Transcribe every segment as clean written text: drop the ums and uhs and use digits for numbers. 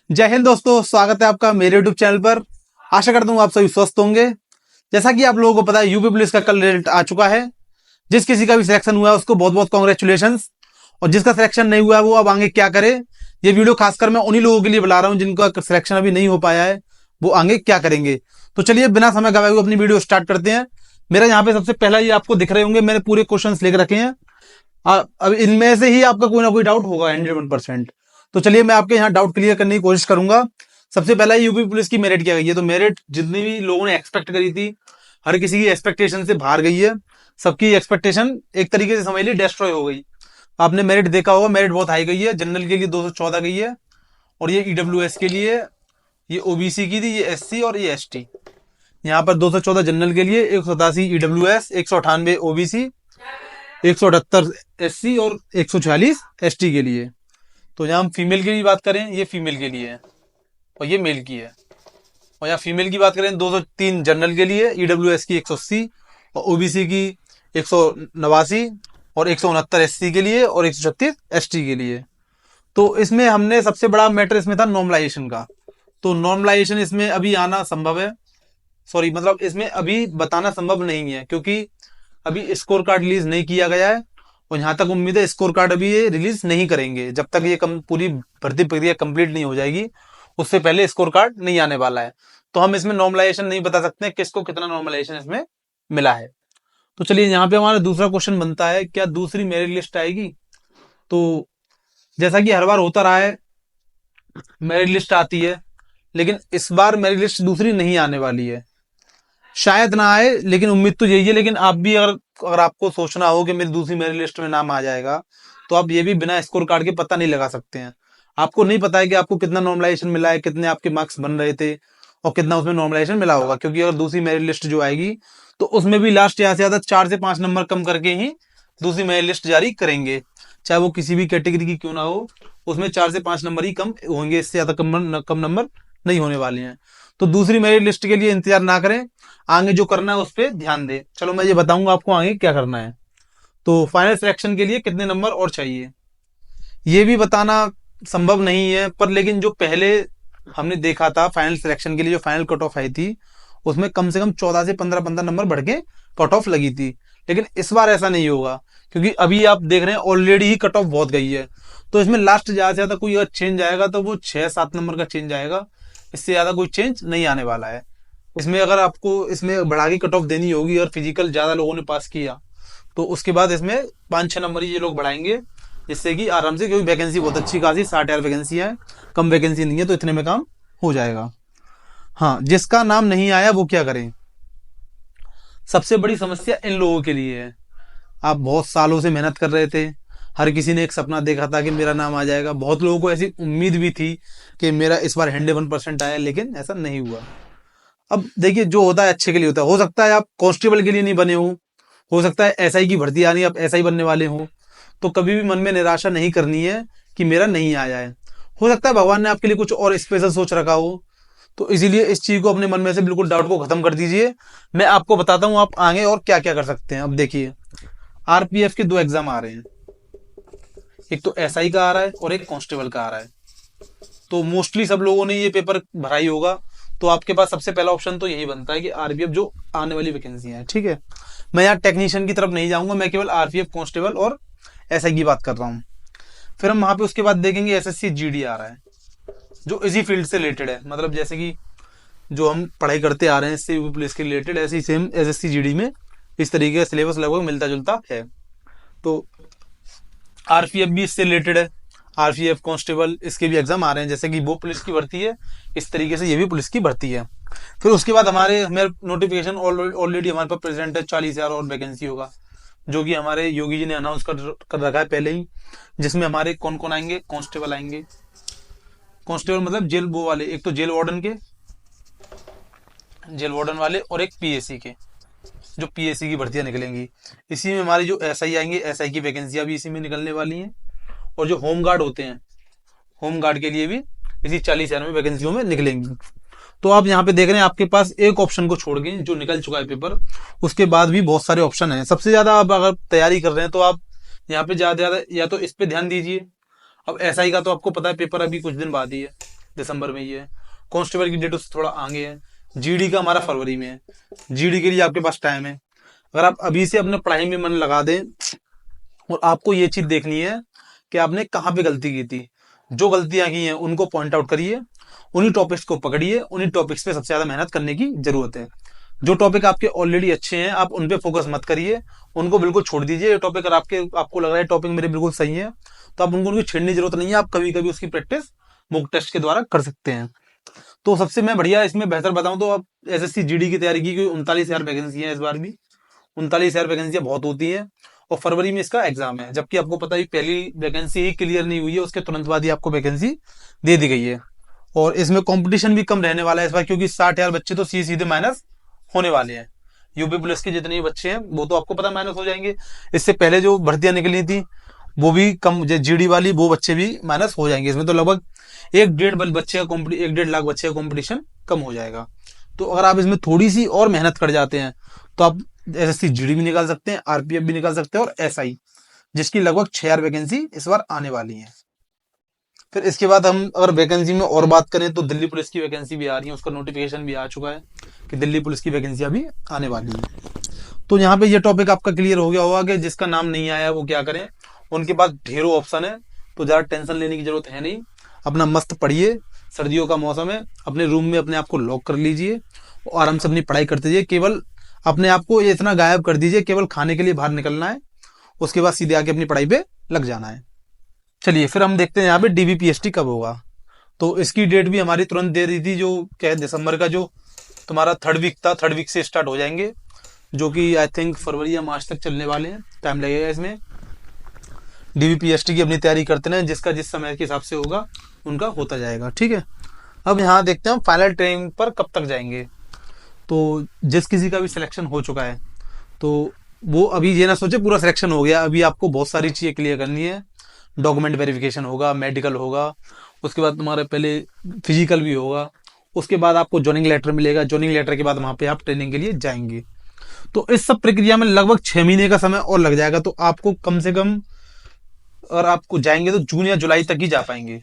जय हिंद दोस्तों, स्वागत है आपका मेरे यूट्यूब चैनल पर। आशा करता हूँ आप सभी स्वस्थ होंगे। जैसा कि आप लोगों को पता है, यूपी पुलिस का कल रिजल्ट आ चुका है। जिस किसी का भी सिलेक्शन हुआ है उसको बहुत बहुत कॉन्ग्रेचुलेशंस, और जिसका सिलेक्शन नहीं हुआ है वो अब आगे क्या करे। ये वीडियो खासकर मैं उन्हीं लोगों के लिए बुला रहा हूँ जिनका सिलेक्शन अभी नहीं हो पाया है, वो आगे क्या करेंगे। तो चलिए बिना समय गवाए हुए अपनी वीडियो स्टार्ट करते हैं। मेरा यहाँ पे सबसे पहला, ये आपको दिख रहे होंगे, मैंने पूरे क्वेश्चन लेकर रखे हैं। अब इनमें से ही आपका कोई ना कोई डाउट होगा 101%। तो चलिए मैं आपके यहाँ डाउट क्लियर करने की कोशिश करूंगा। सबसे पहला यूपी पुलिस की मेरिट क्या गई है। तो मेरिट जितनी भी लोगों ने एक्सपेक्ट करी थी, हर किसी की एक्सपेक्टेशन से बाहर गई है। सबकी एक्सपेक्टेशन एक तरीके से समझ ली डिस्ट्रॉय हो गई। आपने मेरिट देखा होगा, मेरिट बहुत हाई गई है। जनरल के लिए 214 गई है, और ये ईडब्ल्यूएस के लिए, ये ओबीसी की थी, ये एससी और ये एसटी। यहाँ पर 214 जनरल के लिए, 187 ईडब्ल्यूएस, 198 ओबीसी, 178 एससी और 146 एसटी के लिए। तो यहाँ हम फीमेल की भी बात करें, ये फीमेल के लिए है और ये मेल की है। और यहाँ फीमेल की बात करें 203 जनरल के लिए, ईडब्ल्यूएस की 180 और ओबीसी की 189 और 169 एससी के लिए और 136 एसटी के लिए। तो इसमें हमने सबसे बड़ा मैटर इसमें था नॉर्मलाइजेशन का। तो नॉर्मलाइजेशन इसमें अभी आना संभव है, सॉरी मतलब इसमें अभी बताना संभव नहीं है, क्योंकि अभी स्कोर कार्ड रिलीज नहीं किया गया है। और जहां तक उम्मीद है स्कोर कार्ड अभी ये रिलीज नहीं करेंगे, जब तक ये पूरी भर्ती प्रक्रिया कंप्लीट नहीं हो जाएगी उससे पहले स्कोर कार्ड नहीं आने वाला है। तो हम इसमें नॉर्मलाइजेशन नहीं बता सकते किसको कितना नॉर्मलाइजेशन इसमें मिला है। तो चलिए यहाँ पे हमारा दूसरा क्वेश्चन बनता है, क्या दूसरी मेरिट लिस्ट आएगी। तो जैसा कि हर बार होता रहा है, मेरिट लिस्ट आती है, लेकिन इस बार मेरिट लिस्ट दूसरी नहीं आने वाली है। शायद ना आए, लेकिन उम्मीद तो यही है। लेकिन आप भी अगर आपको सोचना हो कि मेरी दूसरी मेरिट लिस्ट में नाम आ जाएगा, तो आप ये भी बिना स्कोर कार्ड के पता नहीं लगा सकते हैं। आपको नहीं पता है कि आपको कितना नॉर्मलाइजेशन मिला है, कितने आपके मार्क्स बन रहे थे और कितना उसमें नॉर्मलाइजेशन मिला होगा। क्योंकि अगर दूसरी मेरिट लिस्ट जो आएगी तो उसमें भी लास्ट ज्यादा से ज्यादा 4 से 5 नंबर कम करके ही दूसरी मेरिट लिस्ट जारी करेंगे, चाहे वो किसी भी कैटेगरी की क्यों ना हो। उसमें 4 से 5 नंबर ही कम होंगे, इससे ज्यादा कम नंबर नहीं होने वाले हैं। तो दूसरी मेरिट लिस्ट के लिए इंतजार ना करें, आगे जो करना है उस पर ध्यान दें। चलो मैं ये बताऊंगा आपको आगे क्या करना है। तो फाइनल सिलेक्शन के लिए कितने नंबर और चाहिए ये भी बताना संभव नहीं है, पर लेकिन जो पहले हमने देखा था फाइनल सिलेक्शन के लिए जो फाइनल कट ऑफ आई थी, उसमें कम से कम 14 से 15 नंबर बढ़ के कट ऑफ लगी थी। लेकिन इस बार ऐसा नहीं होगा, क्योंकि अभी आप देख रहे हैं ऑलरेडी ही कट ऑफ बहुत गई है। तो इसमें लास्ट ज्यादा से ज्यादा कोई अगर चेंज आएगा तो वो 6-7 नंबर का चेंज आएगा, इससे ज्यादा कोई चेंज नहीं आने वाला है। इसमें अगर आपको इसमें बढ़ा के कट ऑफ देनी होगी और फिजिकल ज्यादा लोगों ने पास किया, तो उसके बाद इसमें 5-6 नंबर ये लोग बढ़ाएंगे, जिससे कि आराम से, क्योंकि वैकेंसी बहुत अच्छी खासी 60,000 वैकेंसी है, कम वैकेंसी नहीं है, तो इतने में काम हो जाएगा। हाँ, जिसका नाम नहीं आया वो क्या करें। सबसे बड़ी समस्या इन लोगों के लिए है। आप बहुत सालों से मेहनत कर रहे थे, हर किसी ने एक सपना देखा था कि मेरा नाम आ जाएगा, बहुत लोगों को ऐसी उम्मीद भी थी कि मेरा इस बार 101% आया, लेकिन ऐसा नहीं हुआ। अब देखिए, जो होता है अच्छे के लिए होता है। हो सकता है आप कांस्टेबल के लिए नहीं बने हो सकता है एसआई की भर्ती आनी, आप एसआई बनने वाले हो। तो कभी भी मन में निराशा नहीं करनी है कि मेरा नहीं आया है। हो सकता है भगवान ने आपके लिए कुछ और स्पेशल सोच रखा हो, तो इसीलिए इस चीज को अपने मन में से बिल्कुल डाउट को खत्म कर दीजिए। मैं आपको बताता हूं आप आगे और क्या क्या कर सकते हैं। अब देखिए, आरपीएफ के 2 एग्जाम आ रहे हैं, एक तो एसआई का आ रहा है और एक कांस्टेबल का आ रहा है। तो मोस्टली सब लोगों ने ये पेपर भरा ही होगा, तो आपके पास सबसे पहला ऑप्शन तो यही बनता है कि आरपीएफ जो आने वाली वैकेंसी है। ठीक है, मैं यहाँ टेक्नीशियन की तरफ नहीं जाऊंगा, मैं केवल आरपीएफ, कांस्टेबल और एसआई की बात कर रहा हूँ। फिर हम वहां पे उसके बाद देखेंगे एसएससी जीडी आ रहा है, जो इसी फील्ड से रिलेटेड है। मतलब जैसे कि जो हम पढ़ाई करते आ रहे हैं इससे यूपी पुलिस के रिलेटेड, ऐसे ही सेम एसएससी जीडी में इस तरीके का सिलेबस लगभग मिलता जुलता है। तो आरपीएफ भी इससे रिलेटेड है, आरपीएफ कांस्टेबल इसके भी एग्जाम आ रहे हैं। जैसे कि वो पुलिस की भर्ती है, इस तरीके से ये भी पुलिस की भर्ती है। फिर उसके बाद हमारे नोटिफिकेशन ऑलरेडी हमारे पास प्रेजेंट है, 40,000 और वैकेंसी होगा, जो कि हमारे योगी जी ने अनाउंस कर रखा है पहले ही। जिसमें हमारे कौन कौन आएंगे, कांस्टेबल आएंगे। कांस्टेबल मतलब जेल वो वाले, एक तो जेल वार्डन वाले और एक पीएसी के, जो पीएसी की भर्तियां निकलेंगी। इसी में हमारी जो एसआई आएंगे, एसआई की वैकेंसियां भी इसी में निकलने वाली हैं। और जो होम गार्ड होते हैं, होम गार्ड के लिए भी इसी 40,000 में वैकेंसियों में निकलेंगी। तो आप यहाँ पे देख रहे हैं आपके पास एक ऑप्शन को छोड़ के जो निकल चुका है पेपर, उसके बाद भी बहुत सारे ऑप्शन हैं। सबसे ज्यादा आप अगर तैयारी कर रहे हैं तो आप यहाँ पे ज्यादा या तो इस पे ध्यान दीजिए। अब एसआई का तो आपको पता है पेपर अभी कुछ दिन बाद ही है, दिसंबर में ही है। कांस्टेबल की डेट उससे थोड़ा आगे है। जीडी का हमारा फरवरी में है। जीडी के लिए आपके पास टाइम है। अगर आप अभी से अपने पढ़ाई में मन लगा दें और आपको ये चीज देखनी है कि आपने कहाँ पे गलती की थी, जो गलतियां की हैं उनको पॉइंट आउट करिए, उन्हीं टॉपिक्स को पकड़िए, उन्हीं टॉपिक्स पे सबसे ज्यादा मेहनत करने की जरूरत है। जो टॉपिक आपके ऑलरेडी अच्छे हैं आप उन पे फोकस मत करिए, उनको बिल्कुल छोड़ दीजिए। ये टॉपिक अगर आपको लग रहा है टॉपिक मेरे बिल्कुल सही है तो आप उनको छेड़ने की जरूरत नहीं है। आप कभी कभी उसकी प्रैक्टिस मॉक टेस्ट के द्वारा कर सकते हैं। तो सबसे मैं बढ़िया इसमें बेहतर बताऊं तो आप एसएससी जीडी की तैयारी की, 39,000 वैकेंसी है इस बार भी। 39,000 वैकेंसियां बहुत होती हैं और फरवरी में इसका एग्जाम है, जबकि आपको पता है पहली वैकेंसी ही क्लियर नहीं हुई है, उसके तुरंत बाद ही आपको वैकेंसी दे दी गई है। और इसमें कंपटीशन भी कम रहने वाला है इस बार, क्योंकि 60,000 बच्चे तो सीधे माइनस होने वाले हैं। यूपी पुलिस के जितने भी बच्चे हैं वो तो आपको पता माइनस हो जाएंगे। इससे पहले जो भर्तियां निकली थी वो भी कम, जीडी वाली, वो बच्चे भी माइनस हो जाएंगे। इसमें तो लगभग 1.5 लाख बच्चे का कॉम्पिटिशन कम हो जाएगा। तो अगर आप इसमें थोड़ी सी और मेहनत कर जाते हैं तो आप एसएससी जीडी भी निकाल सकते हैं, आरपीएफ भी निकाल सकते हैं और एसआई, जिसकी लगभग 6,000 वैकेंसी इस बार आने वाली है। फिर इसके बाद हम अगर वैकेंसी में और बात करें तो दिल्ली पुलिस की वैकेंसी भी आ रही है, उसका नोटिफिकेशन भी आ चुका है कि दिल्ली पुलिस की वैकेंसियां भी आने वाली है। तो यहाँ पे ये टॉपिक आपका क्लियर हो गया होगा कि जिसका नाम नहीं आया वो क्या करें। उनके पास ढेरों ऑप्शन है, तो ज्यादा टेंशन लेने की जरूरत है नहीं। अपना मस्त पढ़िए, सर्दियों का मौसम है, अपने रूम में अपने आप को लॉक कर लीजिए और आराम से अपनी पढ़ाई करते जाइए। केवल अपने आप को इतना गायब कर दीजिए, केवल खाने के लिए बाहर निकलना है, उसके बाद सीधे आके अपनी पढ़ाई पे लग जाना है। चलिए फिर हम देखते हैं यहाँ पे डीबीपीएसटी कब होगा। तो इसकी डेट भी हमारी तुरंत दे रही थी, जो क्या है दिसंबर का जो तुम्हारा 3rd वीक था, 3rd वीक से स्टार्ट हो जाएंगे, जो कि आई थिंक फरवरी या मार्च तक चलने वाले हैं। टाइम लगेगा इसमें। डीबीपीएसटी की अपनी तैयारी करते हैं, जिसका जिस समय के हिसाब से होगा उनका होता जाएगा। ठीक है, अब यहाँ देखते हैं हम फाइनल ट्रेनिंग पर कब तक जाएंगे। तो जिस किसी का भी सिलेक्शन हो चुका है तो वो अभी ये ना सोचे पूरा सिलेक्शन हो गया, अभी आपको बहुत सारी चीजें क्लियर करनी है। डॉक्यूमेंट वेरिफिकेशन होगा, मेडिकल होगा, उसके बाद तुम्हारा पहले फिजिकल भी होगा, उसके बाद आपको ज्वाइनिंग लेटर मिलेगा, ज्वाइनिंग लेटर के बाद वहां पे आप ट्रेनिंग के लिए जाएंगे। तो इस सब प्रक्रिया में लगभग 6 महीने का समय और लग जाएगा। तो आपको कम से कम, अगर आपको जाएंगे तो जून या जुलाई तक ही जा पाएंगे।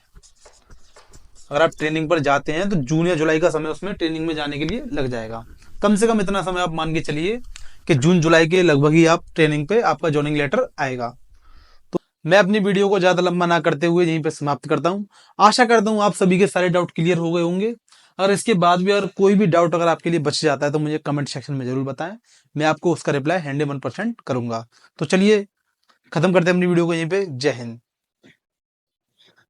अगर आप ट्रेनिंग पर जाते हैं तो जून या जुलाई का समय उसमें ट्रेनिंग में जाने के लिए लग जाएगा। कम से कम इतना समय आप मान के चलिए कि जून जुलाई के लगभग ही आप ट्रेनिंग पे आपका ज्वाइनिंग लेटर आएगा। तो मैं अपनी वीडियो को ज्यादा लंबा ना करते हुए यहीं पे समाप्त करता हूं। आशा करता हूं आप सभी के सारे डाउट क्लियर हो गए होंगे। अगर इसके बाद भी अगर कोई भी डाउट अगर आपके लिए बच जाता है तो मुझे कमेंट सेक्शन में जरूर बताएं, मैं आपको उसका रिप्लाई 100% करूंगा। तो चलिए खत्म करते हैं अपनी वीडियो को यहीं पे। जय हिंद।